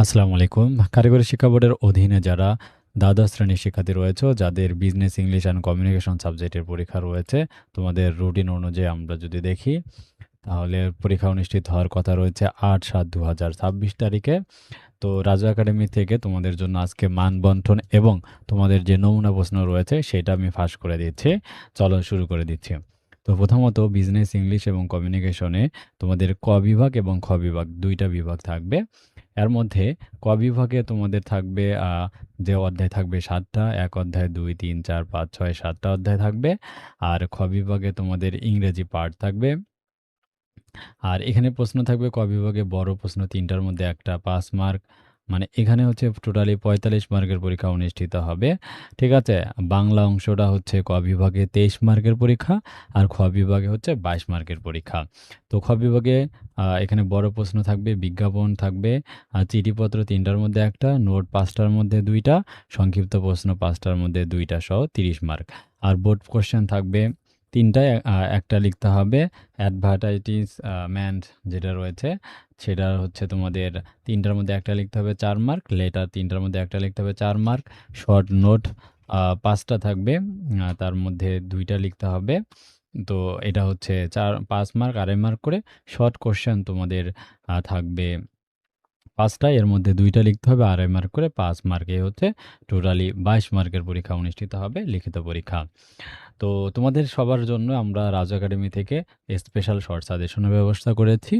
আসসালামু আলাইকুম। কারিগরি শিক্ষা বোর্ডের অধীনে যারা দ্বাদশ শ্রেণীর শিক্ষার্থী রয়েছে, যাদের বিজনেস, ইংলিশ অ্যান্ড কমিউনিকেশন সাবজেক্টের পরীক্ষা রয়েছে, তোমাদের রুটিন অনুযায়ী আমরা যদি দেখি, তাহলে পরীক্ষা অনুষ্ঠিত হওয়ার কথা রয়েছে ৮/৭/২০২৬ তারিখে। তো রাজু একাডেমি থেকে তোমাদের জন্য আজকে মানবন্টন এবং তোমাদের যে নমুনা প্রশ্ন রয়েছে সেটা আমি ফাঁস করে দিচ্ছি। চলো শুরু করে দিচ্ছি। তো প্রথমত বিজনেস, ইংলিশ এবং কমিউনিকেশনে তোমাদের ক বিভাগ এবং খ বিভাগ ২ টা বিভাগ থাকবে। এর মধ্যে ক বিভাগে তোমাদের থাকবে যে অধ্যায় থাকবে ৭ টা, ১ অধ্যায় ২, ৩, ৪, ৫, ৬, ৭ টা অধ্যায় থাকবে। আর খ বিভাগে তোমাদের ইংরেজি পার্ট থাকবে। আর এখানে প্রশ্ন থাকবে ক বিভাগে বড় প্রশ্ন ৩ টার মধ্যে একটা ৫ মার্ক। মানে এখানে হচ্ছে টোটালি ৪৫ মার্কের পরীক্ষা অনুষ্ঠিত হবে। ঠিক আছে? বাংলা অংশটা হচ্ছে ক বিভাগে ২৩ মার্কের পরীক্ষা আর খ বিভাগে হচ্ছে ২২ মার্কের পরীক্ষা। তো খ বিভাগে এখানে বড় প্রশ্ন থাকবে, বিজ্ঞাপন থাকবে, চিঠিপত্র ৩ টার মধ্যে একটা, নোট ৫ টার মধ্যে ২ টা, সংক্ষিপ্ত প্রশ্ন ৫ টার মধ্যে ২ টা সহ ৩০ মার্ক। আর বোর্ড কোয়েশ্চেন থাকবে ৩ টায় একটা লিখতে হবে। অ্যাডভার্টাইজমেন্ট যেটা রয়েছে সেটা হচ্ছে তোমাদের ৩ টার মধ্যে একটা লিখতে হবে ৪ মার্ক। লেটার ৩ টার মধ্যে একটা লিখতে হবে ৪ মার্ক। শর্ট নোট ৫ টা থাকবে। তার মধ্যে ২ টা লিখতে হবে। তো এটা হচ্ছে ৫ মার্ক, ২.৫ মার্ক করে। শর্ট কোয়েশ্চেন তোমাদের থাকবে ৫ টা, এর মধ্যে ২ টা লিখতে হবে ২.৫ মার্ক করে, ৫ মার্ক। এই হচ্ছে টোটালি ২২ মার্কের পরীক্ষা অনুষ্ঠিত হবে, লিখিত পরীক্ষা। তো তোমাদের সবার জন্য আমরা রাজু একাডেমি থেকে স্পেশাল শর্ট সাজেশনের ব্যবস্থা করেছি।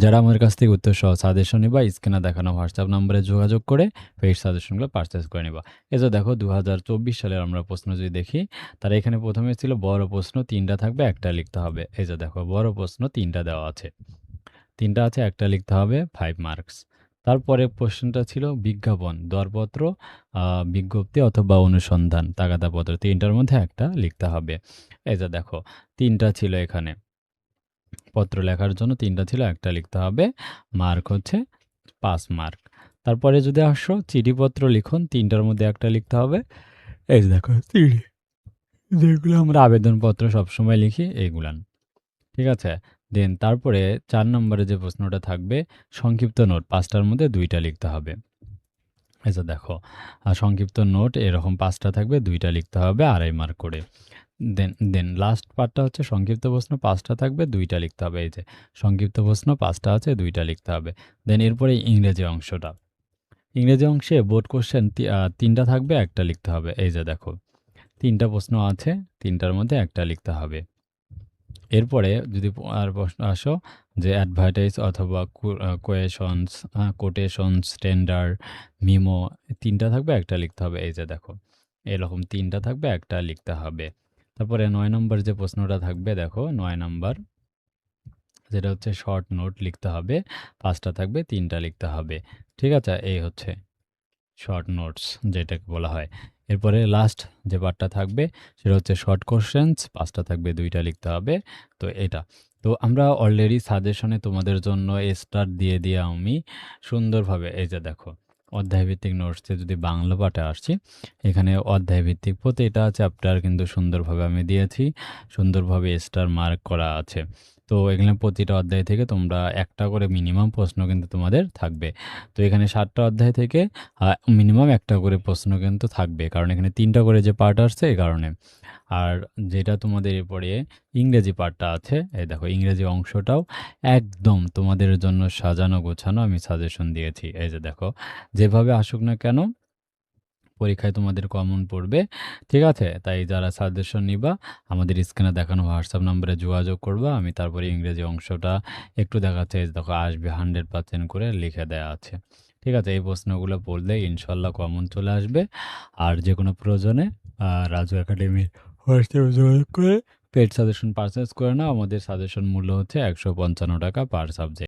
যারা আমার কাছ থেকে উত্তর সহ সাজেশন নিবা, স্ক্রিনে দেখানো হোয়াটসঅ্যাপ নম্বরে যোগাযোগ করে পেইড সাজেশনগুলো পারচেজ করে নিবা। এই যে দেখো ২০২৪ সালের আমরা প্রশ্ন যদি দেখি, তারা এখানে প্রথমে ছিল বড় প্রশ্ন ৩ টা থাকবে, একটা লিখতে হবে। এই যে দেখো বড় প্রশ্ন ৩ টা দেওয়া আছে। ৩ টা আছে, একটা লিখতে হবে ৫ মার্কস। তারপরে প্রশ্নটা ছিল বিজ্ঞাপন, দরপত্র, বিজ্ঞপ্তি অথবা অনুসন্ধান, তাগাদাপত্র ৩ টার মধ্যে একটা লিখতে হবে। এই যে দেখো ৩ টা ছিল এখানে। পত্র লেখার জন্য ৩ টা ছিল, একটা লিখতে হবে। মার্ক হচ্ছে ৫ মার্ক। তারপরে যদি আসো চিঠিপত্র লিখন ৩ টার মধ্যে একটা লিখতে হবে। এই যে দেখো চিঠি, যেগুলো আমরা আবেদনপত্র সবসময় লিখি এইগুলান। ঠিক আছে? দেন তারপরে ৪ নম্বরে যে প্রশ্নটা থাকবে সংক্ষিপ্ত নোট ৫ টার মধ্যে ২ টা লিখতে হবে। এই যে দেখো সংক্ষিপ্ত নোট এরকম ৫ টা থাকবে, ২ টা লিখতে হবে ২.৫ মার্ক করে। দেন লাস্ট পার্টটা হচ্ছে সংক্ষিপ্ত প্রশ্ন ৫ টা থাকবে, ২ টা লিখতে হবে। এই যে সংক্ষিপ্ত প্রশ্ন ৫ টা আছে, ২ টা লিখতে হবে। দেন এরপরে ইংরেজি অংশটা। ইংরেজি অংশে বোর্ড কোয়েশ্চেন ৩ টা থাকবে, একটা লিখতে হবে। এই যে দেখো ৩ টা প্রশ্ন আছে, ৩ টার মধ্যে একটা লিখতে হবে। এরপরে যদি আর প্রশ্ন আসো যে অ্যাডভার্টাইজ অথবা কোয়েশনস, কোটেশনস, টেন্ডার, মিমো ৩ টা থাকবে, একটা লিখতে হবে। এই যে দেখো এরকম ৩ টা থাকবে, একটা লিখতে হবে। তারপরে ৯ নম্বর যে প্রশ্নটা থাকবে দেখো ৯ নম্বর, যেটা হচ্ছে শর্ট নোট লিখতে হবে। ৫ টা থাকবে, ৩ টা লিখতে হবে। ঠিক আছে? এই হচ্ছে শর্ট নোটস যেটাকে বলা হয়। এরপরে লাস্ট যে পার্টটা থাকবে সেটা হচ্ছে শর্ট কোশ্চেনস ৫ টা থাকবে, ২ টা লিখতে হবে। তো এটা। তো আমরা অলরেডি সাজেশনে তোমাদের জন্য স্টার দিয়ে আমি সুন্দরভাবে এই যে দেখো অধ্যায়ভিত্তিক নোটসে যদি বাংলা পাঠে আসছি, এখানে অধ্যায়ভিত্তিক প্রতিটা চ্যাপ্টার কিন্তু সুন্দরভাবে আমি দিয়েছি। সুন্দরভাবে স্টার মার্ক করা আছে। তো এখানে প্রতিটা অধ্যায় থেকে তোমরা একটা করে মিনিমাম প্রশ্ন কিন্তু তোমাদের থাকবে। তো এখানে ৭ টা অধ্যায় থেকে মিনিমাম একটা করে প্রশ্ন কিন্তু থাকবে। কারণ এখানে ৩ টা করে যে পার্ট আসছে এই কারণে। আর যেটা তোমাদের এরপরে ইংরেজি পার্টটা আছে, এই দেখো ইংরেজি অংশটাও একদম তোমাদের জন্য সাজানো গোছানো আমি সাজেশন দিয়েছি। এই যে দেখো যেভাবে আসুক না কেন পরীক্ষায় তোমাদের কমন পড়বে। ঠিক আছে? তাই যারা সাজেশন নিবা আমাদের স্ক্রিনে দেখানো হোয়াটসঅ্যাপ নম্বরে যোগাযোগ করবা। আমি তারপরে ইংরেজি অংশটা একটু দেখাচ্ছি। এই দেখো আসবে 100% করে লিখে দেয়া আছে। ঠিক আছে? এই প্রশ্নগুলো পড়লে ইনশাআল্লাহ কমন চলে আসবে। আর যেকোনো প্রয়োজনে রাজু একাডেমির হোয়াটসঅ্যাপে যোগাযোগ করে পেইড সাজেশন পারচেজ করে নাও। আমাদের সাজেশন মূল্য হচ্ছে ৳১৫৫ পার সাবজেক্ট।